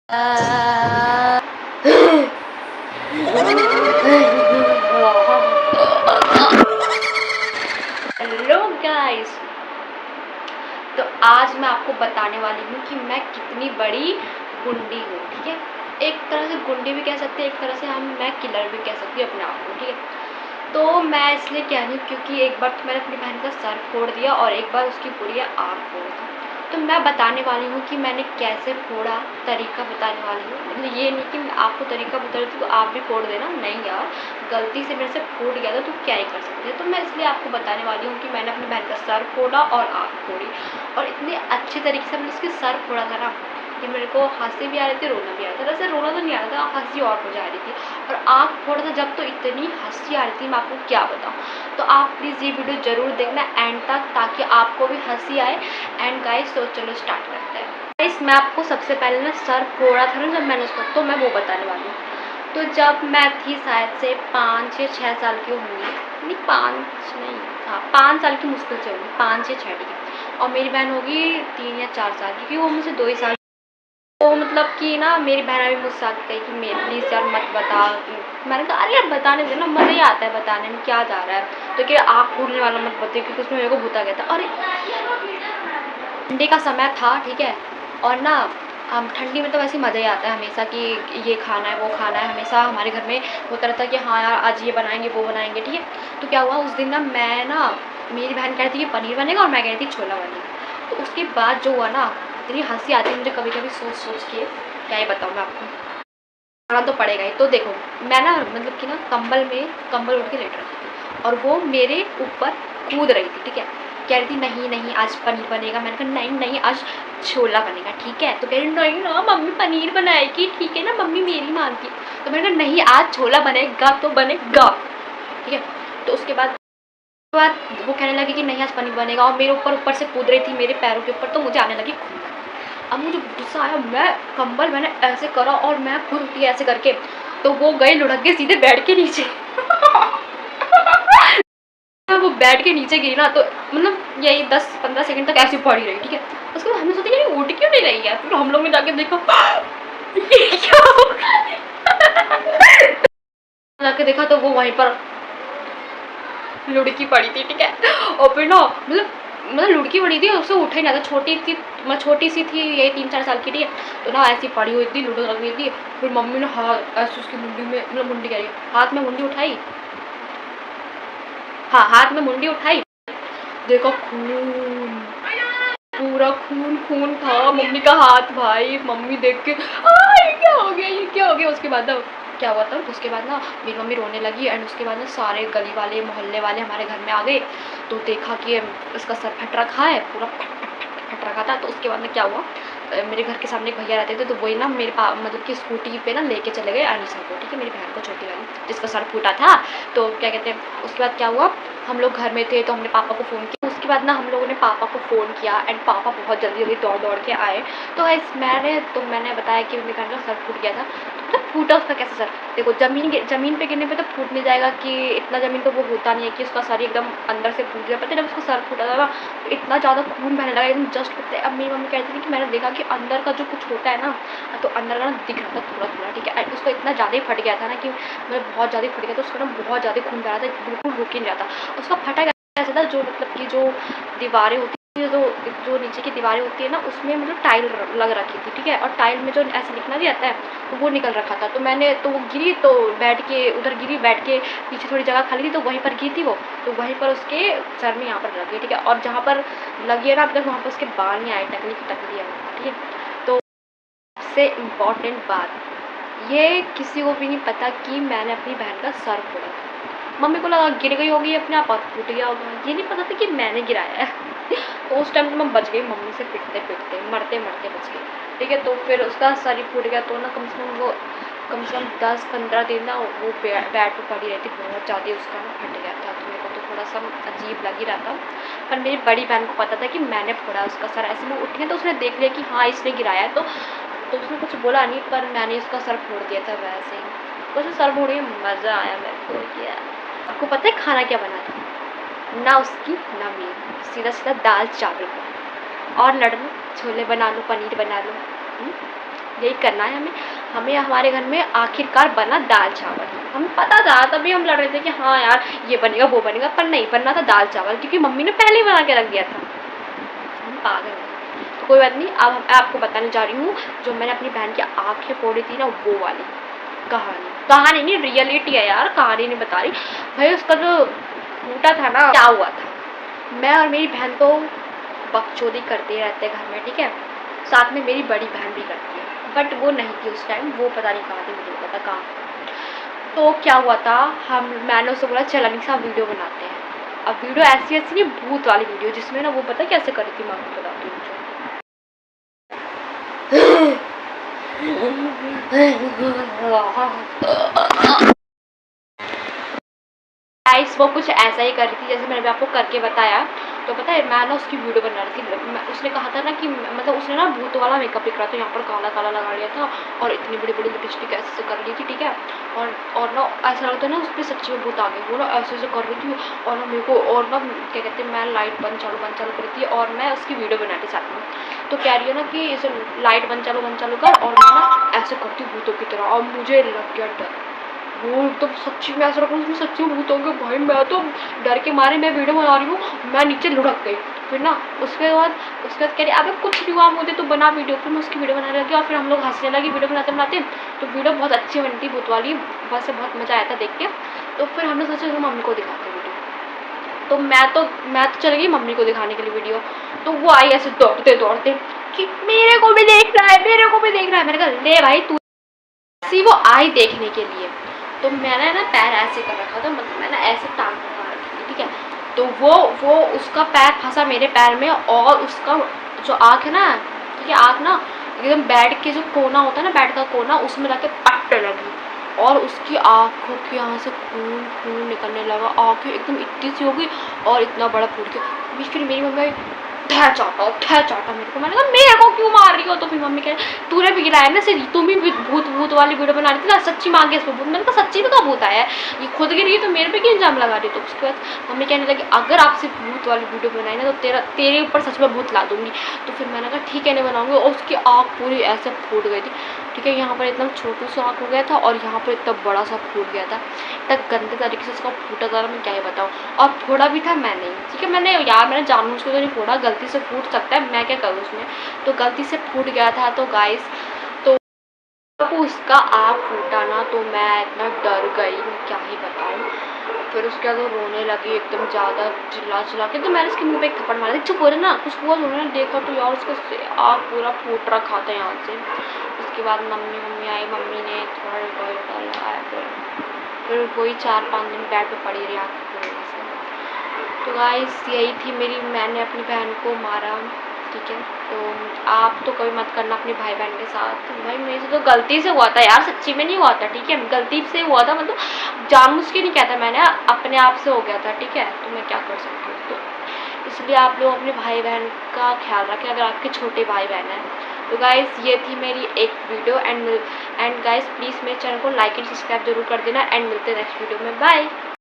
Hello guys, तो आज मैं आपको बताने वाली हूँ कि मैं कितनी बड़ी गुंडी हूँ। ठीक है, एक तरह से गुंडी भी कह सकते हैं, एक तरह से मैं किलर भी कह सकती हूँ अपने आप को। ठीक है, तो मैं इसलिए कह रही हूँ क्योंकि एक बार तो मैंने अपनी बहन का सर फोड़ दिया और एक बार उसकी पूरी आँख फोड़ दी। तो मैं बताने वाली हूँ कि मैंने कैसे फोड़ा, तरीका बताने वाली हूँ। मतलब ये नहीं कि मैं आपको तरीका बता रही थी तो आप भी फोड़ देना, नहीं यार, गलती से मेरे से फूट गया था तो क्या ही कर सकते हैं। तो मैं इसलिए आपको बताने वाली हूँ कि मैंने अपनी बहन का सर फोड़ा और आँख फोड़ी, और इतने अच्छे तरीके से मैंने उसके सर फोड़ा था ना कि मेरे को हंसी भी आ रही थी, रोना भी आ रहा था। वैसे रोना तो नहीं आ रहा था, हंसी और हो जा रही थी, और आँख फोड़ा था जब तो इतनी हंसी आ रही थी, मैं आपको क्या बताऊँ। तो आप प्लीज़ ये वीडियो ज़रूर देखना एंड तक, ताकि आपको भी हंसी आए। एंड गाइस, तो चलो स्टार्ट करते हैं। गाइस, मैं आपको सबसे पहले ना सर फोड़ा था ना जब मैंने उसको, तो मैं वो बताने वाली हूँ। तो जब मैं थी शायद से 5 या 6 साल की होंगी, नहीं 5 नहीं, हाँ 5 साल की मुश्किल से होगी, 5 या 6, ठीक है। और मेरी बहन होगी 3 या 4 साल की, क्योंकि वो मुझसे 2 ही साल। तो मतलब कि ना मेरी बहन अभी मुझसे आके कही कि मेरे प्लीज़ यार मत बता। मैंने कहा अरे यार बताने दे ना, मज़ा ही आता है बताने में, क्या जा रहा है। तो क्या आँख फूटने वाला मत बताइए, क्योंकि उसमें मेरे को भूता गया था। अरे ठंडी का समय था, ठीक है, और ना हम ठंडी में तो वैसे ही मज़ा ही आता है हमेशा कि ये खाना है वो खाना है। हमेशा हमारे घर में होता रहता है कि हाँ यार आज ये बनाएंगे वो बनाएंगे, ठीक है। तो क्या हुआ उस दिन ना, मैं ना, मेरी बहन कह रही थी कि पनीर बनेगा और मैं कह रही थी छोला बनेगा। तो उसके बाद जो हुआ ना, इतनी हंसी आती है मुझे कभी कभी सोच सोच के, क्या ही बताऊँ मैं आपको, खाना तो पड़ेगा ही। तो देखो, मैं ना मतलब कि ना कंबल उठ के लेट रखी थी, और वो मेरे ऊपर कूद रही थी, ठीक है। कह रही थी नहीं नहीं आज पनीर बनेगा। मैंने कहा नहीं नहीं आज छोला बनेगा, ठीक है। तो कह रही नहीं ना मम्मी पनीर बनाएगी, ठीक है ना मम्मी मेरी मानती है। तो मैंने कहा नहीं आज छोला बनेगा तो बनेगा, ठीक है। तो उसके बाद वो कहने लगी कि नहीं आज पनीर बनेगा, और मेरे ऊपर से कूद रही थी मेरे पैरों के ऊपर, तो मुझे आने लगी खून। अब मुझे गुस्सा आया, मैंने ऐसे करा और मैं खुद उठी ऐसे करके, तो वो गई लुढ़क के सीधे बेड के नीचे। वो बेड के नीचे गिरी ना, तो मतलब यही 10-15 सेकंड तक ऐसी पड़ी रही, ठीक है। उसके बाद हमने सोचा यार उठ क्यों नहीं रही है, फिर हम लोग ने जाके देखा ये क्या हो रहा है? जाके देखा तो वो वहीं पर लुढ़की पड़ी थी, ठीक है। और फिर ना मतलब लुढ़की पड़ी थी, उससे उठा ही ना था, छोटी सी थी, यही 3-4 साल की, ठीक है। तो ना ऐसी पड़ी हुई थी, लुढ़क रखी थी। फिर मम्मी ने हाथ ऐसे उसकी मुंडी में, मतलब मुंडी कह रही है, हाथ में मुंडी उठाई, हाँ हाथ में मुंडी उठाई, देखो खून, पूरा खून खून था मम्मी का हाथ। भाई मम्मी देख के ये क्या हो गया, ये क्या हो गया। उसके बाद ना क्या हुआ था, उसके बाद ना मेरी मम्मी रोने लगी, एंड उसके बाद ना सारे गली वाले मोहल्ले वाले हमारे घर में आ गए। तो देखा कि उसका सर फट रखा है, पूरा फट रखा था। तो उसके बाद में क्या हुआ, मेरे घर के सामने एक भैया रहते थे, तो वही ना मेरे मतलब कि स्कूटी पे ना लेके चले गए अनीसा को, ठीक है, मेरी बहन को, छोटी वाली जिसका सर फूटा था। तो क्या कहते हैं, उसके बाद क्या हुआ, हम लोग घर में थे तो हमने पापा को फ़ोन किया। उसके बाद ना हम लोगों ने पापा को फ़ोन किया, एंड पापा बहुत जल्दी जल्दी दौड़ के आए। तो मैंने बताया कि मेरे बहन का सर फूट गया था। तो मतलब फूटा उसका कैसे सर, देखो ज़मीन पे गिरने पे तो फूट नहीं जाएगा, कि इतना ज़मीन तो वो होता नहीं है कि उसका सर एकदम अंदर से फूट गया। पता है जब उसका सर फूटा था ना, तो इतना ज़्यादा खून बहने लगा एकदम जस्ट पता है। अब मेरी मम्मी कहती थी कि मैंने देखा कि अंदर का जो कुछ होता है ना, तो अंदर का ना दिख रहा था थोड़ा थोड़ा, ठीक है। उसको इतना ज़्यादा ही फट गया था ना, कि मतलब बहुत ज़्यादा फट गया था, उसका ना बहुत ज़्यादा खून बह रहा था, बिल्कुल रुक ही नहीं रहा था। उसका फटा ऐसा था, जो मतलब कि जो दीवारें होती है, जो नीचे की दीवारें होती है ना, उसमें मतलब टाइल लग रखी थी, ठीक है। और टाइल में जो ऐसे लिखना नहीं आता है, तो वो निकल रखा था। तो वो गिरी, तो उधर गिरी, बैठ के पीछे थोड़ी जगह खाली थी, तो वहीं पर गिरी थी वो। तो वहीं पर उसके सर में यहाँ पर लगी, ठीक है। और जहाँ पर लगी है ना अब तक, वहाँ पर उसके बाल नहीं आए, टकली की टकली है, ठीक है। तो सबसे इम्पॉर्टेंट बात, ये किसी को भी नहीं पता कि मैंने अपनी बहन का सर फोड़ा था। मम्मी को लगा गिर गई होगी अपने आप और टूट गया होगा, ये नहीं पता था कि मैंने गिराया है। तो उस टाइम तो मैं बच गई मम्मी से, पिटते मरते बच गई, ठीक है। तो फिर उसका सर ही फूट गया। तो ना कम से कम 10-15 दिन ना वो बेड पर पड़ी रहती, बहुत ज़्यादा उसका ना फट गया था। तो मेरे को तो थोड़ा सा अजीब लग ही रहा था, पर मेरी बड़ी बहन को पता था कि मैंने फोड़ा उसका सर। ऐसे में उठ गए तो उसने देख लिया कि हाँ इसने गिराया है, तो उसने कुछ बोला नहीं, पर मैंने उसका सर फोड़ दिया था वैसे ही। वैसे सर फोड़ने में मज़ा आया मेरे को। क्या आपको पता है खाना क्या बना था, ना उसकी ना मेरी, सीधा सीधा दाल चावल बना, और लड़ लो, छोले बना लो, पनीर बना लो। यही करना है हमें। हमें हमारे घर में आखिरकार बना दाल चावल। हमें पता था, तभी हम लड़ रहे थे कि हाँ यार ये बनेगा वो बनेगा, पर नहीं, बनना था दाल चावल, क्योंकि मम्मी ने पहले ही बना के रख दिया था। हम पागल हैं। तो कोई बात नहीं, अब मैं आपको बताने जा रही हूँ जो मैंने अपनी बहन की आँखें फोड़ी थी ना, वो वाली कहानी नहीं, रियलिटी है यार, कहानी नहीं बता रही भाई। उसका जो फूटा था ना, क्या हुआ था, मैं और मेरी बहन तो बकचोदी करते रहते हैं घर में, ठीक है। साथ में मेरी बड़ी बहन भी करती है, बट वो नहीं थी उस टाइम, वो पता नहीं कहाँ थी, मुझे नहीं पता कहाँ। तो क्या हुआ था, मैंने उससे बोला चल अनिशा साहब वीडियो बनाते हैं। अब वीडियो ऐसी नहीं, भूत वाली वीडियो, जिसमें ना वो पता कैसे करी थी, मैं आपको बताती हूँ। गाइस वो कुछ ऐसा ही कर रही थी जैसे मैंने आपको करके बताया। तो पता है मैं ना उसकी वीडियो बना रही थी। उसने कहा था ना कि मतलब उसने ना भूत वाला मेकअप लिख रहा था, यहाँ पर काला काला लगा लिया था और इतनी बड़ी बड़ी लिपस्टिक ऐसे कर ली थी, ठीक है। और ना ऐसा लगता है ना उस पर सच्ची में भूत आ गए, वो ना ऐसे ऐसे कर रही थी। और ना मेरे को और ना क्या कहते हैं, मैं लाइट बंद चालू कर रही थी और मैं उसकी वीडियो बना रही साथ में। तो कह रही है ना कि इसे लाइट बंद चालू कर, और मैं ना ऐसे करती हूँ भूतों की तरह, और मुझे लग गया डर। वो एकदम सच्ची में ऐसा लगा उसमें सच्ची में भूत हो गया भाई। मैं तो डर के मारे मैं वीडियो बना रही हूँ, मैं नीचे लुढ़क गई। फिर ना उसके बाद कह रही अबे कुछ नहीं हुआ मुझे, तो बना वीडियो। फिर मैं उसकी वीडियो बनाने लगी और फिर हम लोग हंसने लगे वीडियो बनाते बनाते। तो वीडियो बहुत अच्छी बनी थी भूत वाली, वैसे बहुत मज़ा आया था देख के। तो फिर हमने सोचा तो मम्मी को दिखाते वीडियो। तो मैं तो चली गई मम्मी को दिखाने के लिए वीडियो। तो वो आई ऐसे दौड़ते दौड़ते कि मेरे को भी देख रहा है, मेरे को भी देख रहा है। मैंने कहा ले भाई तू, वो आई देखने के लिए। तो मैंने ना पैर ऐसे कर रखा था, मतलब मैंने ऐसे टांग लगा रखी थी, ठीक है। तो वो उसका पैर फंसा मेरे पैर में, और उसका जो आँख है ना, ठीक है, आँख ना एकदम बेड के जो कोना होता है ना, बेड का कोना, उसमें रख के पट्टे लगी। और उसकी आँखों के यहाँ से खून खून निकलने लगा, आँखें एकदम इतनी सी हो गई और इतना बड़ा फूट गया। फिर मेरी मम्मी ठह चाटा मेरे को। मैंने कहा मेरे को क्यों मार रही हो। तो फिर मम्मी कह रही तूने भी गिराया ना, सिर्फ तुम ही भूत वाली वीडियो बना रही थी ना, सच्ची मांग गया इसमें भूत। मैंने कहा सच्ची में का भूत आया है, ये खुद गिर गई तो मेरे पे क्यों इल्जाम लगा रही। तो उसके बाद मम्मी कहने लगी अगर आपसे भूत वाली वीडियो बनाई ना तो तेरे ऊपर सच में भूत ला दूंगी। तो फिर मैंने कहा ठीक है नहीं बनाऊंगी। और उसकी आँख पूरी ऐसे फूट गई थी, ठीक है। यहाँ पर एकदम छोटू सा आँख हो गया था और यहाँ पर इतना बड़ा सा फूट गया था, इतना गंदे तरीके से उसका फूटा था, मैं क्या ही बताऊँ। और फोड़ा भी था मैंने, ठीक है। मैंने जानबूझ के तो नहीं फोड़ा, गलती से फूट सकता है, मैं क्या करूँ उसमें। तो गलती से फूट गया था। तो गाइस तो उसका आँख फूटा ना, तो मैं इतना डर गई, मैं क्या ही बताऊँ। फिर उसके बाद वो रोने लगी एकदम ज़्यादा, चिल्ला के। तो मैंने उसके मुँह पे एक थप्पड़ मारा, चुप हो रहे ना, कुछ हुआ तो उन्होंने देखा तो यार उसका आँख पूरा फूट रखा था यहाँ से। उसके बाद मम्मी आई, मम्मी ने थोड़ा डॉल लगाया, फिर वही 4-5 दिन बेड पे पड़ी रही आँख की वजह से। तो गाइस यही थी मेरी, मैंने अपनी बहन को मारा, ठीक है। तो आप तो कभी मत करना अपने भाई बहन के साथ। भाई मेरे से तो गलती से हुआ था यार, सच्ची में नहीं हुआ था, ठीक है। गलती से हुआ था, मतलब जानबूझ के नहीं कहता मैंने, अपने आप से हो गया था, ठीक है। तो मैं क्या कर सकती हूँ। तो इसलिए आप लोग अपने भाई बहन का ख्याल रखें अगर आपके छोटे भाई बहन हैं। तो गाइस ये थी मेरी एक वीडियो। एंड गाइस प्लीज़ मेरे चैनल को लाइक एंड सब्सक्राइब जरूर कर देना। एंड मिलते हैं नेक्स्ट वीडियो में, बाय।